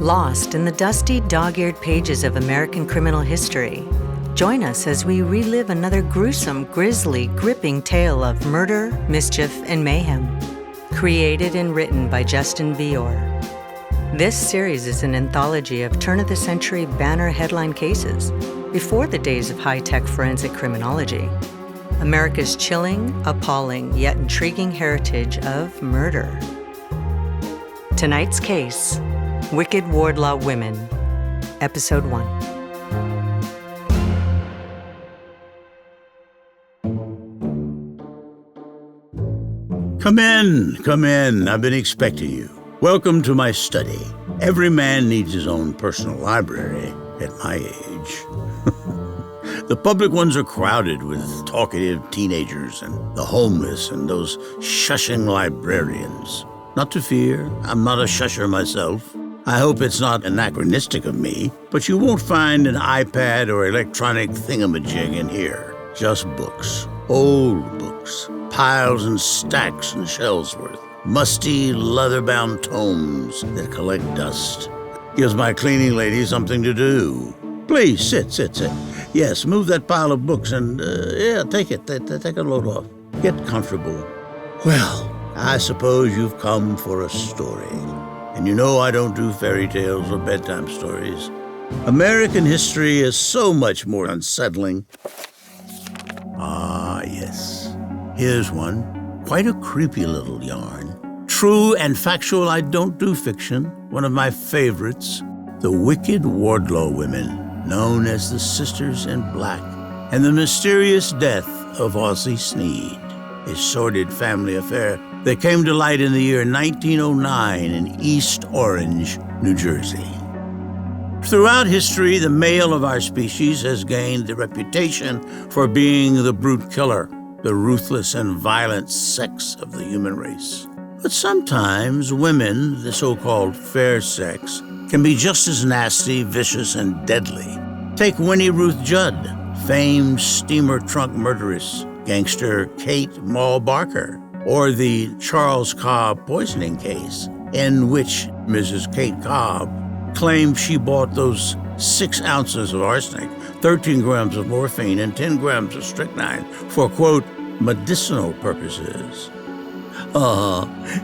Lost in the dusty, dog-eared pages of American criminal history. Join us as we relive another gruesome, grisly, gripping tale of murder, mischief, and mayhem. Created and written by Justin Vior. This series is an anthology of turn-of-the-century banner headline cases before the days of high-tech forensic criminology. America's chilling, appalling, yet intriguing heritage of murder. Tonight's case, Wicked Wardlaw Women, Episode 1. Come in. I've been expecting you. Welcome to my study. Every man needs his own personal library at my age. The public ones are crowded with talkative teenagers and the homeless and those shushing librarians. Not to fear, I'm not a shusher myself. I hope it's not anachronistic of me, but you won't find an iPad or electronic thingamajig in here. Just books. Old books. Piles and stacks and shelves worth. Musty, leather-bound tomes that collect dust. Gives my cleaning lady something to do. Please, sit. Yes, move that pile of books and, take it. Take a load off. Get comfortable. Well, I suppose you've come for a story. And you know I don't do fairy tales or bedtime stories. American history is so much more unsettling. Ah, yes. Here's one. Quite a creepy little yarn. True and factual, I don't do fiction. One of my favorites, the Wicked Wardlaw Women, known as the Sisters in Black, and the mysterious death of Ocey Snead, a sordid family affair that came to light in the year 1909 in East Orange, New Jersey. Throughout history, the male of our species has gained the reputation for being the brute killer, the ruthless and violent sex of the human race. But sometimes women, the so-called fair sex, can be just as nasty, vicious, and deadly. Take Winnie Ruth Judd, famed steamer trunk murderess, gangster Kate Maul Barker, or the Charles Cobb poisoning case, in which Mrs. Kate Cobb claimed she bought those 6 ounces of arsenic, 13 grams of morphine, and 10 grams of strychnine for, quote, medicinal purposes.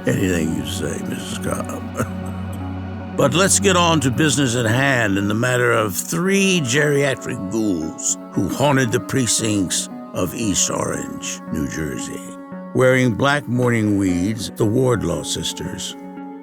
Anything you say, Mrs. Cobb. But let's get on to business at hand in the matter of 3 geriatric ghouls who haunted the precincts of East Orange, New Jersey. Wearing black mourning weeds, the Wardlaw sisters.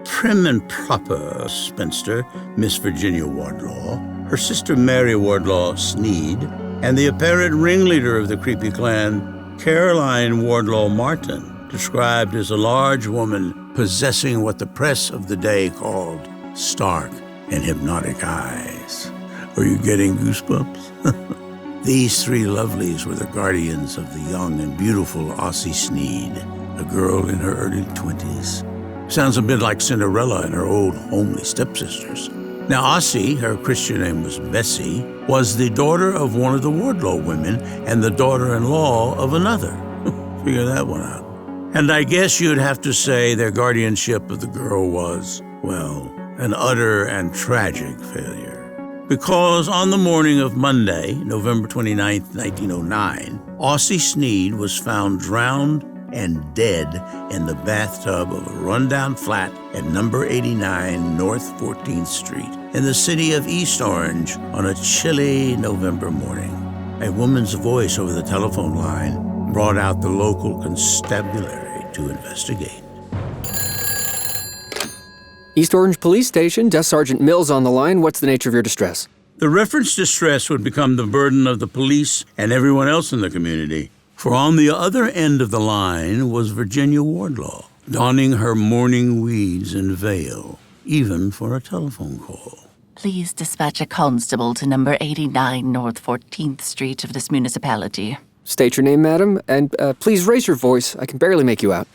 Prim and proper spinster, Miss Virginia Wardlaw, her sister Mary Wardlaw Snead, and the apparent ringleader of the creepy clan, Caroline Wardlaw Martin, described as a large woman possessing what the press of the day called stark and hypnotic eyes. Are you getting goosebumps? These 3 lovelies were the guardians of the young and beautiful Ocey Snead, a girl in her early 20s. Sounds a bit like Cinderella and her old homely stepsisters. Now, Ocey, her Christian name was Bessie, was the daughter of one of the Wardlaw women and the daughter-in-law of another. Figure that one out. And I guess you'd have to say their guardianship of the girl was, well, an utter and tragic failure. Because on the morning of Monday, November 29, 1909, Ocey Snead was found drowned and dead in the bathtub of a rundown flat at number 89 North 14th Street in the city of East Orange on a chilly November morning. A woman's voice over the telephone line brought out the local constabulary to investigate. East Orange Police Station, Desk Sergeant Mills on the line. What's the nature of your distress? The reference distress would become the burden of the police and everyone else in the community. For on the other end of the line was Virginia Wardlaw, donning her mourning weeds and veil, even for a telephone call. Please dispatch a constable to number 89 North 14th Street of this municipality. State your name, madam, and please raise your voice. I can barely make you out.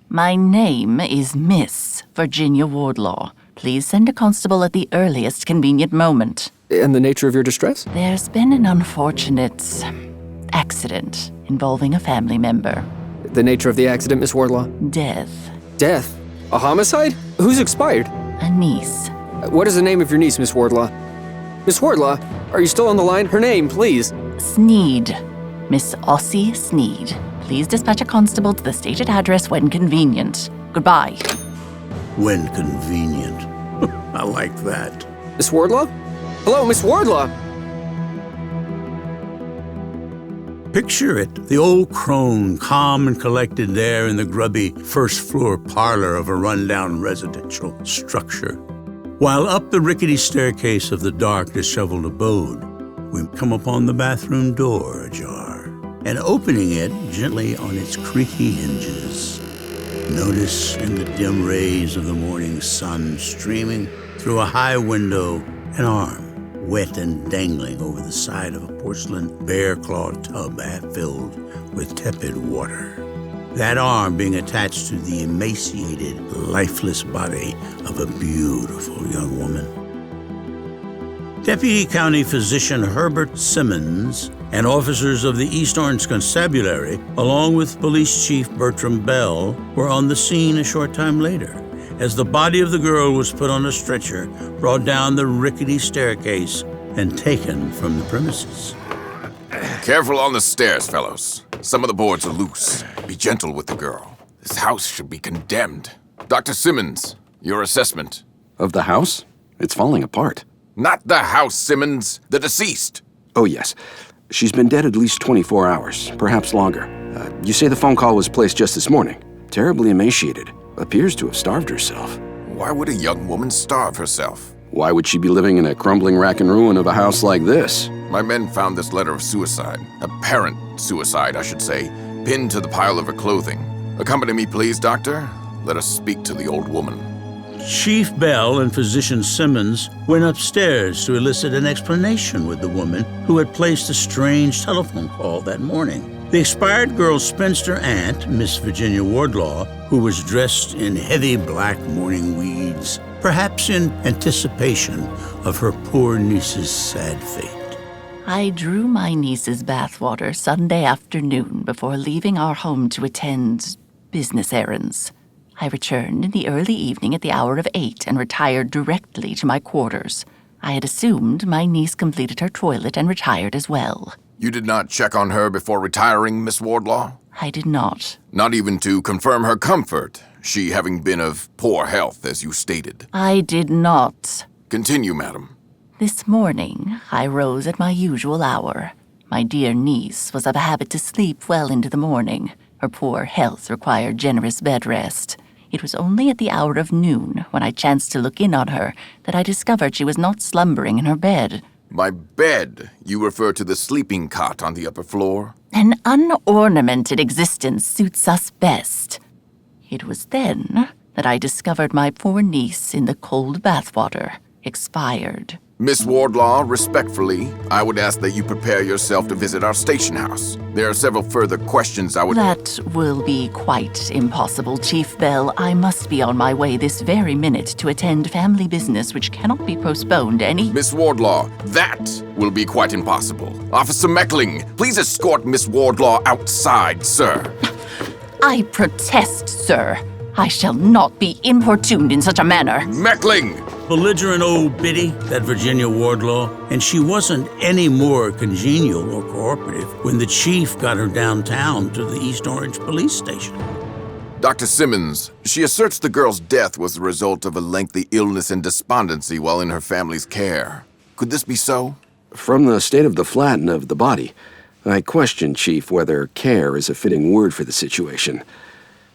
My name is Miss Virginia Wardlaw. Please send a constable at the earliest convenient moment. And the nature of your distress? There's been an unfortunate accident involving a family member. The nature of the accident, Miss Wardlaw? Death. Death? A homicide? Who's expired? A niece. What is the name of your niece, Miss Wardlaw? Miss Wardlaw, are you still on the line? Her name, please. Snead. Miss Ocey Snead. Please dispatch a constable to the stated address when convenient. Goodbye. When convenient. I like that. Miss Wardlaw? Hello, Miss Wardlaw! Picture it, the old crone, calm and collected there in the grubby first-floor parlor of a rundown residential structure. While up the rickety staircase of the dark, disheveled abode, we come upon the bathroom door ajar, and opening it gently on its creaky hinges, notice in the dim rays of the morning sun streaming through a high window an arm, wet and dangling over the side of a porcelain bear-clawed tub half-filled with tepid water. That arm being attached to the emaciated, lifeless body of a beautiful young woman. Deputy County Physician Herbert Simmons and officers of the East Orange Constabulary, along with Police Chief Bertram Bell, were on the scene a short time later, as the body of the girl was put on a stretcher, brought down the rickety staircase, and taken from the premises. Careful on the stairs, fellows. Some of the boards are loose. Be gentle with the girl. This house should be condemned. Dr. Simmons, your assessment. Of the house? It's falling apart. Not the house, Simmons. The deceased. Oh, yes. She's been dead at least 24 hours, perhaps longer. You say the phone call was placed just this morning. Terribly emaciated. Appears to have starved herself. Why would a young woman starve herself? Why would she be living in a crumbling rack and ruin of a house like this? My men found this letter of suicide, apparent suicide, I should say, pinned to the pile of her clothing. Accompany me, please, Doctor. Let us speak to the old woman. Chief Bell and Physician Simmons went upstairs to elicit an explanation with the woman who had placed a strange telephone call that morning. The expired girl's spinster aunt, Miss Virginia Wardlaw, who was dressed in heavy black mourning weeds, perhaps in anticipation of her poor niece's sad fate. I drew my niece's bathwater Sunday afternoon before leaving our home to attend business errands. I returned in the early evening at the hour of 8 and retired directly to my quarters. I had assumed my niece completed her toilet and retired as well. You did not check on her before retiring, Miss Wardlaw? I did not. Not even to confirm her comfort, she having been of poor health, as you stated. I did not. Continue, madam. This morning, I rose at my usual hour. My dear niece was of a habit to sleep well into the morning. Her poor health required generous bed rest. It was only at the hour of noon, when I chanced to look in on her, that I discovered she was not slumbering in her bed. By bed, you refer to the sleeping cot on the upper floor? An unornamented existence suits us best. It was then that I discovered my poor niece in the cold bathwater, expired. Miss Wardlaw, respectfully, I would ask that you prepare yourself to visit our station house. There are several further questions I would... That will be quite impossible, Chief Bell. I must be on my way this very minute to attend family business which cannot be postponed any... Miss Wardlaw, that will be quite impossible. Officer Meckling, please escort Miss Wardlaw outside, sir. I protest, sir. I shall not be importuned in such a manner. Meckling! Belligerent old biddy, that Virginia Wardlaw, and she wasn't any more congenial or cooperative when the chief got her downtown to the East Orange police station. Dr. Simmons, she asserts the girl's death was the result of a lengthy illness and despondency while in her family's care. Could this be so? From the state of the flat and of the body, I question, Chief, whether care is a fitting word for the situation.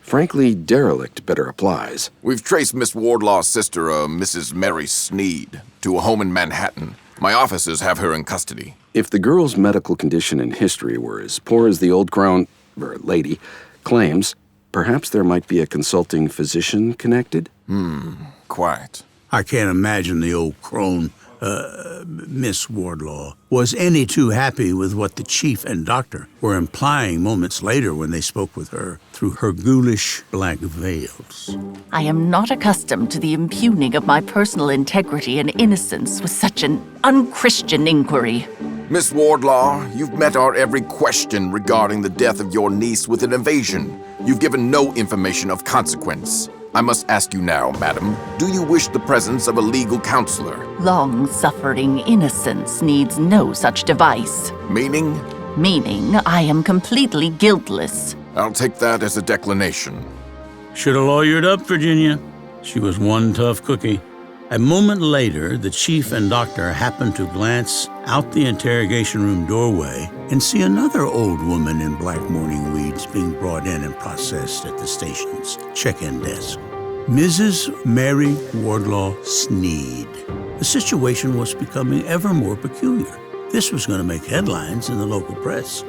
Frankly, derelict better applies. We've traced Miss Wardlaw's sister, Mrs. Mary Snead, to a home in Manhattan. My officers have her in custody. If the girl's medical condition and history were as poor as the old lady claims, perhaps there might be a consulting physician connected? Quite. I can't imagine the old crone, Miss Wardlaw, was any too happy with what the chief and doctor were implying moments later when they spoke with her through her ghoulish black veils. I am not accustomed to the impugning of my personal integrity and innocence with such an unchristian inquiry. Miss Wardlaw, you've met our every question regarding the death of your niece with an evasion. You've given no information of consequence. I must ask you now, madam, do you wish the presence of a legal counselor? Long-suffering innocence needs no such device. Meaning? Meaning I am completely guiltless. I'll take that as a declination. Should have lawyered up, Virginia. She was one tough cookie. A moment later, the chief and doctor happened to glance out the interrogation room doorway and see another old woman in black mourning weeds being brought in and processed at the station's check-in desk. Mrs. Mary Wardlaw Snead. The situation was becoming ever more peculiar. This was going to make headlines in the local press.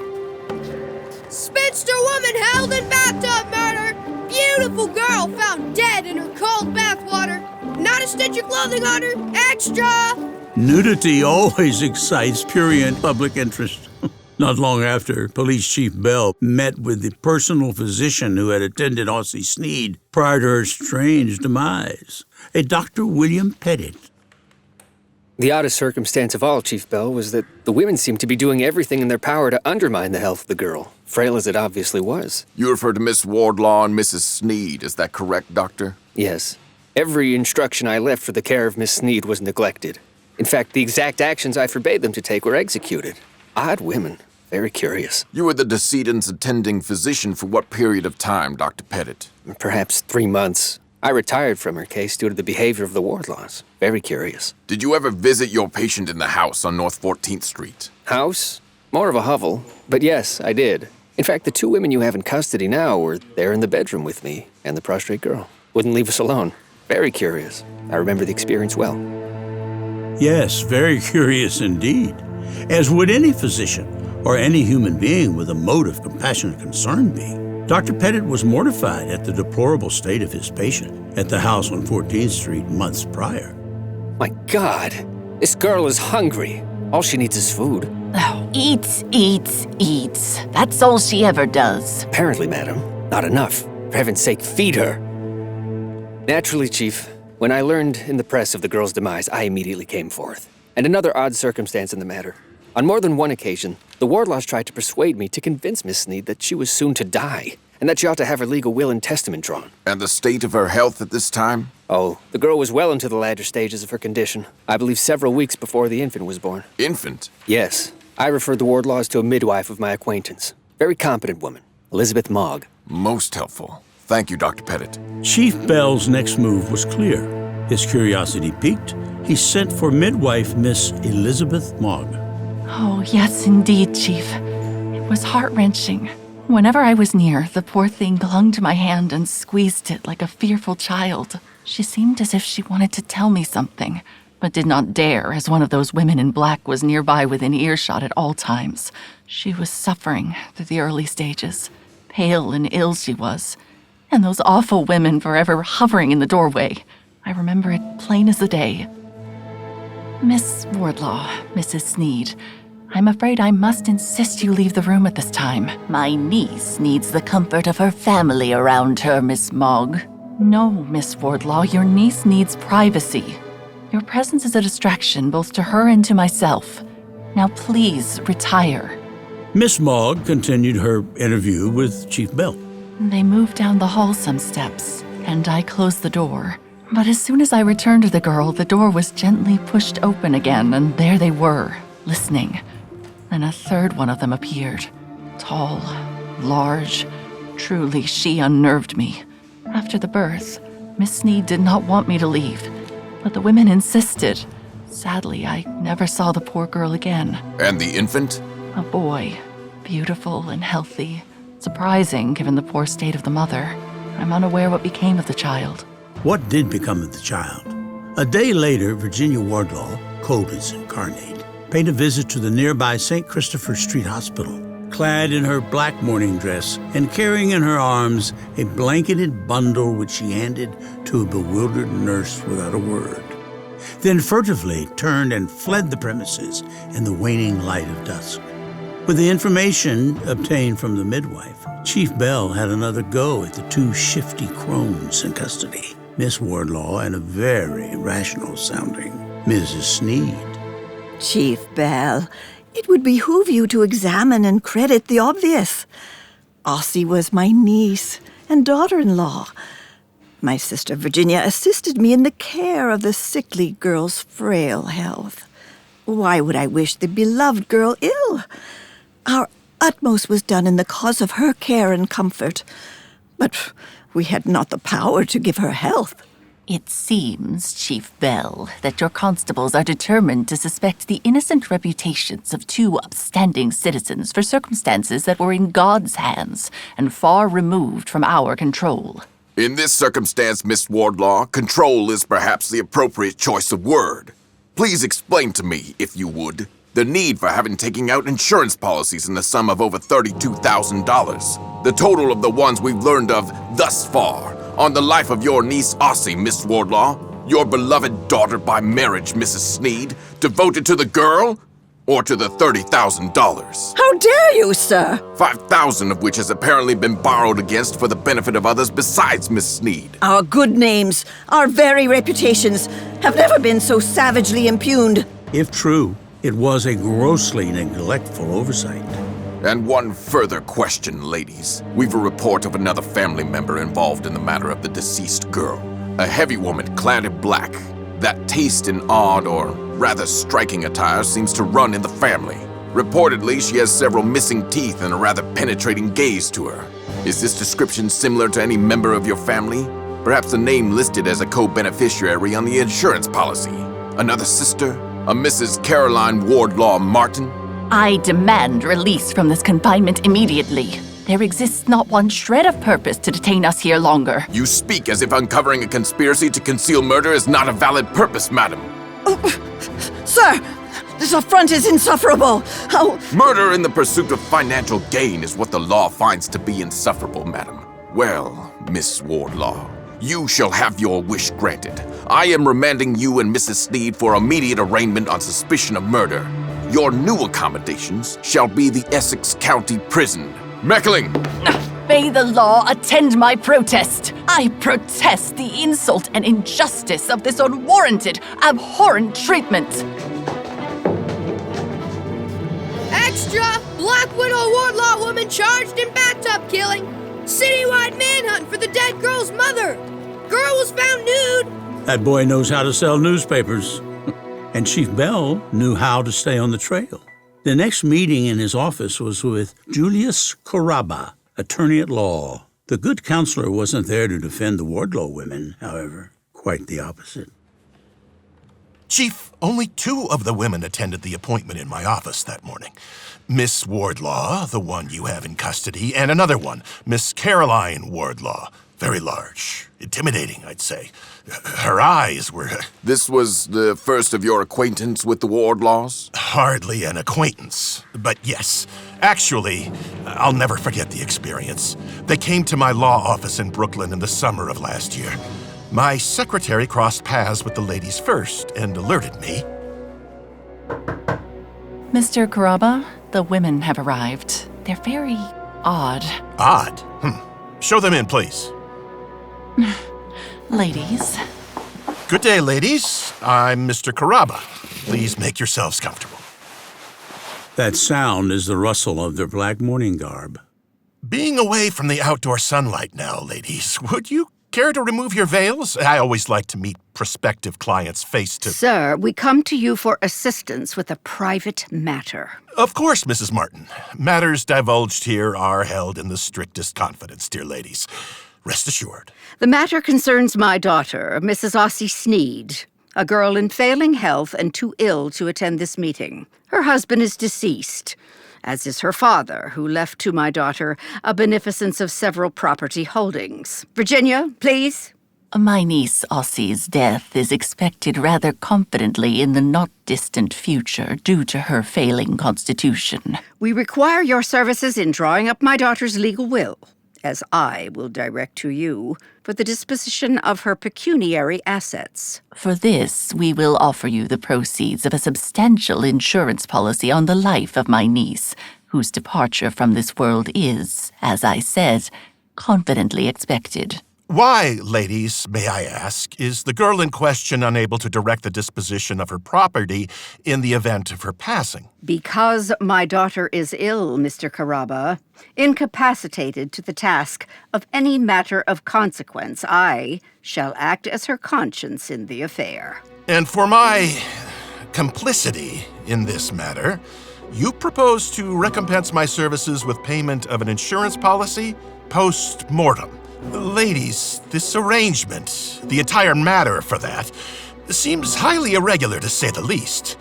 Spinster woman held in bathtub murder! Beautiful girl found dead in her cold bathwater. Not a stitch of clothing on her. Extra! Nudity always excites prurient public interest. Not long after, Police Chief Bell met with the personal physician who had attended Ocey Snead prior to her strange demise, a Dr. William Pettit. The oddest circumstance of all, Chief Bell, was that the women seemed to be doing everything in their power to undermine the health of the girl, frail as it obviously was. You refer to Miss Wardlaw and Mrs. Snead, is that correct, Doctor? Yes. Every instruction I left for the care of Miss Snead was neglected. In fact, the exact actions I forbade them to take were executed. Odd women. Very curious. You were the decedent's attending physician for what period of time, Dr. Pettit? Perhaps 3 months. I retired from her case due to the behavior of the Wardlaws. Very curious. Did you ever visit your patient in the house on North 14th Street? House? More of a hovel. But yes, I did. In fact, the 2 women you have in custody now were there in the bedroom with me and the prostrate girl. Wouldn't leave us alone. Very curious. I remember the experience well. Yes, very curious indeed. As would any physician or any human being with a mote of compassion and concern be. Dr. Pettit was mortified at the deplorable state of his patient at the house on 14th Street months prior. My God, this girl is hungry. All she needs is food. Oh, eats. That's all she ever does. Apparently, madam, not enough. For heaven's sake, feed her. Naturally, Chief, when I learned in the press of the girl's demise, I immediately came forth. And another odd circumstance in the matter. On more than one occasion, the Wardlaws tried to persuade me to convince Miss Snead that she was soon to die, and that she ought to have her legal will and testament drawn. And the state of her health at this time? Oh, the girl was well into the latter stages of her condition. I believe several weeks before the infant was born. Infant? Yes. I referred the Wardlaws to a midwife of my acquaintance. Very competent woman, Elizabeth Mogg. Most helpful. Thank you, Dr. Pettit. Chief Bell's next move was clear. His curiosity piqued. He sent for midwife Miss Elizabeth Mogg. Oh, yes, indeed, Chief. It was heart-wrenching. Whenever I was near, the poor thing clung to my hand and squeezed it like a fearful child. She seemed as if she wanted to tell me something, but did not dare, as one of those women in black was nearby within earshot at all times. She was suffering through the early stages. Pale and ill she was, and those awful women forever hovering in the doorway. I remember it plain as the day. Miss Wardlaw, Mrs. Snead, I'm afraid I must insist you leave the room at this time. My niece needs the comfort of her family around her, Miss Mogg. No, Miss Wardlaw, your niece needs privacy. Your presence is a distraction both to her and to myself. Now please, retire. Miss Mogg continued her interview with Chief Bell. They moved down the hall some steps, and I closed the door. But as soon as I returned to the girl, the door was gently pushed open again, and there they were, listening. Then a third one of them appeared. Tall, large. Truly, she unnerved me. After the birth, Miss Snead did not want me to leave, but the women insisted. Sadly, I never saw the poor girl again. And the infant? A boy, beautiful and healthy. Surprising, given the poor state of the mother. I'm unaware what became of the child. What did become of the child? A day later, Virginia Wardlaw, cold as incarnate, paid a visit to the nearby St. Christopher Street Hospital, clad in her black mourning dress and carrying in her arms a blanketed bundle which she handed to a bewildered nurse without a word, then furtively turned and fled the premises in the waning light of dusk. With the information obtained from the midwife, Chief Bell had another go at the 2 shifty crones in custody, Miss Wardlaw and a very rational-sounding Mrs. Snead. Chief Bell, it would behoove you to examine and credit the obvious. Ocey was my niece and daughter-in-law. My sister Virginia assisted me in the care of the sickly girl's frail health. Why would I wish the beloved girl ill? Our utmost was done in the cause of her care and comfort, but we had not the power to give her health. It seems, Chief Bell, that your constables are determined to suspect the innocent reputations of two upstanding citizens for circumstances that were in God's hands and far removed from our control. In this circumstance, Miss Wardlaw, control is perhaps the appropriate choice of word. Please explain to me, if you would, the need for having taken out insurance policies in the sum of over $32,000. The total of the ones we've learned of thus far. On the life of your niece, Ocey, Miss Wardlaw, your beloved daughter by marriage, Mrs. Snead, devoted to the girl, or to the $30,000? How dare you, sir? $5,000 of which has apparently been borrowed against for the benefit of others besides Miss Snead. Our good names, our very reputations, have never been so savagely impugned. If true, it was a grossly neglectful oversight. And one further question, ladies. We've a report of another family member involved in the matter of the deceased girl. A heavy woman clad in black. That taste in odd or rather striking attire seems to run in the family. Reportedly, she has several missing teeth and a rather penetrating gaze to her. Is this description similar to any member of your family? Perhaps a name listed as a co-beneficiary on the insurance policy? Another sister? A Mrs. Caroline Wardlaw Martin? I demand release from this confinement immediately. There exists not one shred of purpose to detain us here longer. You speak as if uncovering a conspiracy to conceal murder is not a valid purpose, madam. Sir, this affront is insufferable. How... Murder in the pursuit of financial gain is what the law finds to be insufferable, madam. Well, Miss Wardlaw, you shall have your wish granted. I am remanding you and Mrs. Snead for immediate arraignment on suspicion of murder. Your new accommodations shall be the Essex County Prison. Meckling! May the law attend my protest. I protest the insult and injustice of this unwarranted, abhorrent treatment. Extra! Black Widow Wardlaw woman charged in bathtub killing. Citywide manhunt for the dead girl's mother. Girl was found nude. That boy knows how to sell newspapers. And Chief Bell knew how to stay on the trail. The next meeting in his office was with Julius Caraba, attorney at law. The good counselor wasn't there to defend the Wardlaw women, however. Quite the opposite. Chief, only 2 of the women attended the appointment in my office that morning. Miss Wardlaw, the one you have in custody, and another one, Miss Caroline Wardlaw. Very large. Intimidating, I'd say. Her eyes were... This was the first of your acquaintance with the Wardlaws? Hardly an acquaintance. But yes, actually, I'll never forget the experience. They came to my law office in Brooklyn in the summer of last year. My secretary crossed paths with the ladies first and alerted me. Mr. Caraba, the women have arrived. They're very odd. Odd? Show them in, please. Ladies. Good day, ladies. I'm Mr. Caraba. Please make yourselves comfortable. That sound is the rustle of their black mourning garb. Being away from the outdoor sunlight now, ladies, would you care to remove your veils? I always like to meet prospective clients face to... Sir, we come to you for assistance with a private matter. Of course, Mrs. Martin. Matters divulged here are held in the strictest confidence, dear ladies. Rest assured. The matter concerns my daughter, Mrs. Ocey Snead, a girl in failing health and too ill to attend this meeting. Her husband is deceased, as is her father, who left to my daughter a beneficence of several property holdings. Virginia, please. My niece Ocey's death is expected rather confidently in the not-distant future due to her failing constitution. We require your services in drawing up my daughter's legal will, as I will direct to you, for the disposition of her pecuniary assets. For this, we will offer you the proceeds of a substantial insurance policy on the life of my niece, whose departure from this world is, as I said, confidently expected. Why, ladies, may I ask, is the girl in question unable to direct the disposition of her property in the event of her passing? Because my daughter is ill, Mr. Caraba, incapacitated to the task of any matter of consequence, I shall act as her conscience in the affair. And for my complicity in this matter, you propose to recompense my services with payment of an insurance policy post-mortem. Ladies, this arrangement, the entire matter for that, seems highly irregular to say the least.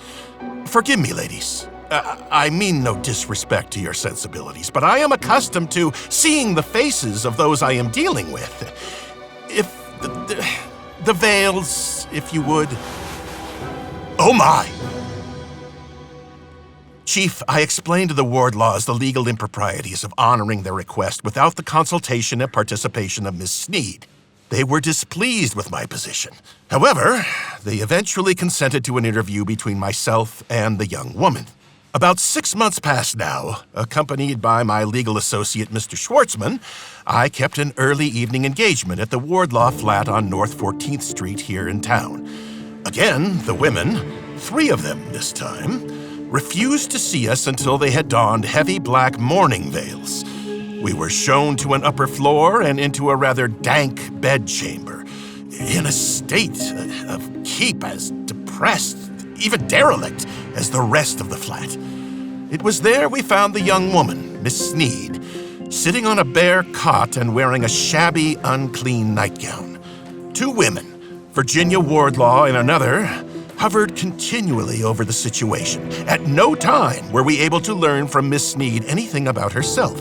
Forgive me, ladies. I mean no disrespect to your sensibilities, but I am accustomed to seeing the faces of those I am dealing with. If the veils, if you would. Oh my! Chief, I explained to the Wardlaws the legal improprieties of honoring their request without the consultation and participation of Miss Snead. They were displeased with my position. However, they eventually consented to an interview between myself and the young woman. About 6 months past now, accompanied by my legal associate, Mr. Schwartzman, I kept an early evening engagement at the Wardlaw flat on North 14th Street here in town. Again, the women, 3 of them this time, refused to see us until they had donned heavy black mourning veils. We were shown to an upper floor and into a rather dank bedchamber, in a state of keep as depressed, even derelict, as the rest of the flat. It was there we found the young woman, Miss Snead, sitting on a bare cot and wearing a shabby, unclean nightgown. 2 women, Virginia Wardlaw and another, hovered continually over the situation. At no time were we able to learn from Miss Snead anything about herself.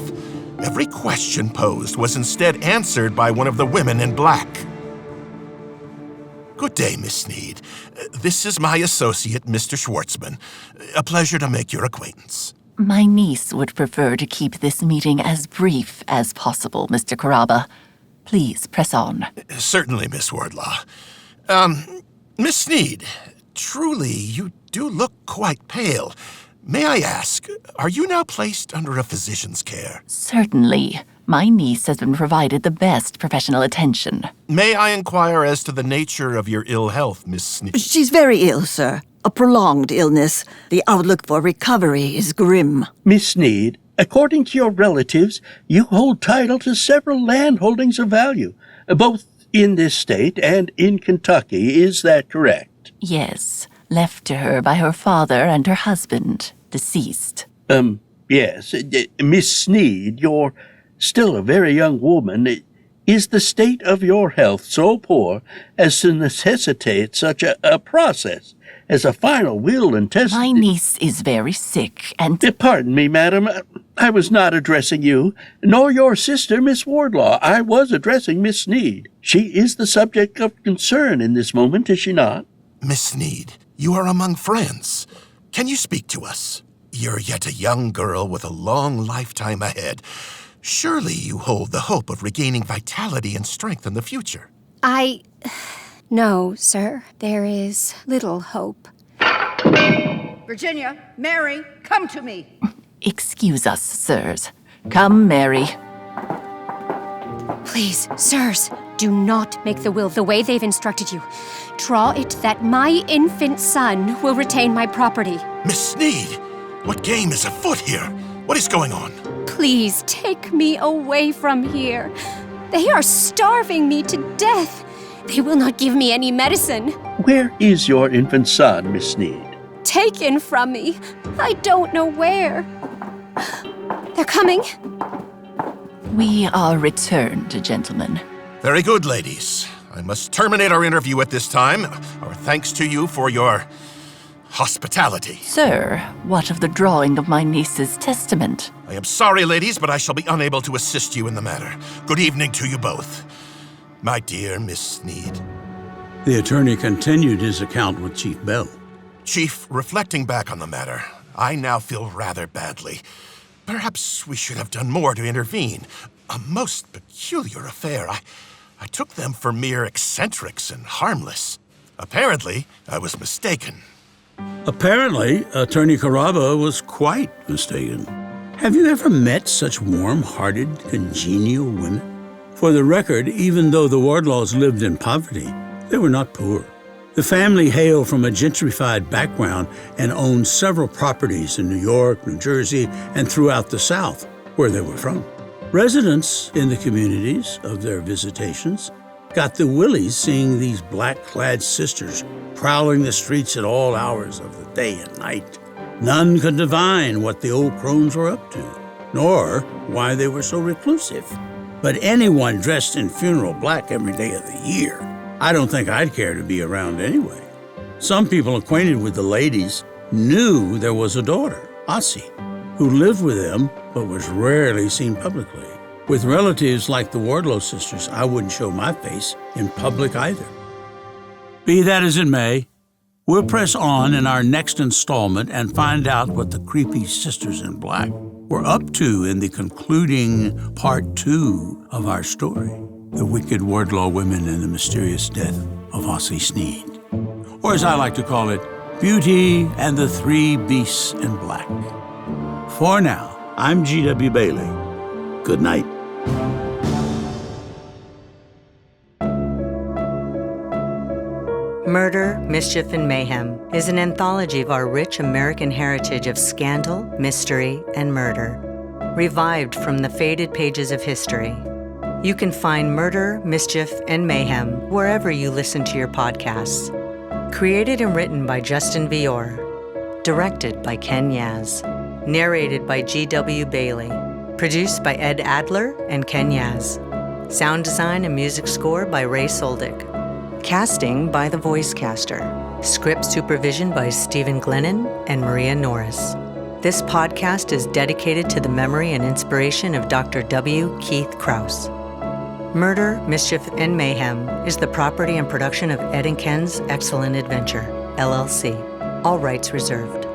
Every question posed was instead answered by one of the women in black. Good day, Miss Snead. This is my associate, Mr. Schwartzman. A pleasure to make your acquaintance. My niece would prefer to keep this meeting as brief as possible, Mr. Caraba. Please press on. Certainly, Miss Wardlaw. Miss Snead, truly, you do look quite pale. May I ask, are you now placed under a physician's care? Certainly. My niece has been provided the best professional attention. May I inquire as to the nature of your ill health, Miss Snead? She's very ill, sir. A prolonged illness. The outlook for recovery is grim. Miss Snead, according to your relatives, you hold title to several land holdings of value, both in this state and in Kentucky. Is that correct? Yes, left to her by her father and her husband, deceased. Yes. Miss Snead, you're still a very young woman. Is the state of your health so poor as to necessitate such a process as a final will and testament? My niece is very sick and... Pardon me, madam. I was not addressing you, nor your sister, Miss Wardlaw. I was addressing Miss Snead. She is the subject of concern in this moment, is she not? Miss Snead, you are among friends. Can you speak to us? You're yet a young girl with a long lifetime ahead. Surely you hold the hope of regaining vitality and strength in the future. No, sir. There is little hope. Virginia, Mary, come to me. Excuse us, sirs. Come, Mary. Please, sirs, do not make the will the way they've instructed you. Draw it that my infant son will retain my property. Miss Snead, what game is afoot here? What is going on? Please take me away from here. They are starving me to death. They will not give me any medicine. Where is your infant son, Miss Snead? Taken from me. I don't know where. They're coming. We are returned, gentlemen. Very good, ladies. I must terminate our interview at this time. Our thanks to you for your hospitality. Sir, what of the drawing of my niece's testament? I am sorry, ladies, but I shall be unable to assist you in the matter. Good evening to you both. My dear Miss Snead. The attorney continued his account with Chief Bell. Chief, reflecting back on the matter, I now feel rather badly. Perhaps we should have done more to intervene. A most peculiar affair. I took them for mere eccentrics and harmless. Apparently, I was mistaken. Apparently, Attorney Caraba was quite mistaken. Have you ever met such warm-hearted, congenial women? For the record, even though the Wardlaws lived in poverty, they were not poor. The family hailed from a gentrified background and owned several properties in New York, New Jersey, and throughout the South, where they were from. Residents in the communities of their visitations got the willies seeing these black-clad sisters prowling the streets at all hours of the day and night. None could divine what the old crones were up to, nor why they were so reclusive. But anyone dressed in funeral black every day of the year, I don't think I'd care to be around anyway. Some people acquainted with the ladies knew there was a daughter, Ocey, who lived with them but was rarely seen publicly. With relatives like the Wardlaw sisters, I wouldn't show my face in public either. Be that as it may, we'll press on in our next installment and find out what the creepy sisters in black were up to in the concluding part 2 of our story, The Wicked Wardlaw Women and the Mysterious Death of Ocey Snead. Or as I like to call it, Beauty and the Three Beasts in Black. For now, I'm G.W. Bailey. Good night. Murder, Mischief, and Mayhem is an anthology of our rich American heritage of scandal, mystery, and murder, revived from the faded pages of history. You can find Murder, Mischief, and Mayhem wherever you listen to your podcasts. Created and written by Justin Vior. Directed by Ken Yaz. Narrated by G.W. Bailey. Produced by Ed Adler and Ken Yaz. Sound design and music score by Ray Soldick. Casting by The Voice Caster. Script supervision by Stephen Glennon and Maria Norris. This podcast is dedicated to the memory and inspiration of Dr. W. Keith Krause. Murder, Mischief, and Mayhem is the property and production of Ed and Ken's Excellent Adventure, LLC. All rights reserved.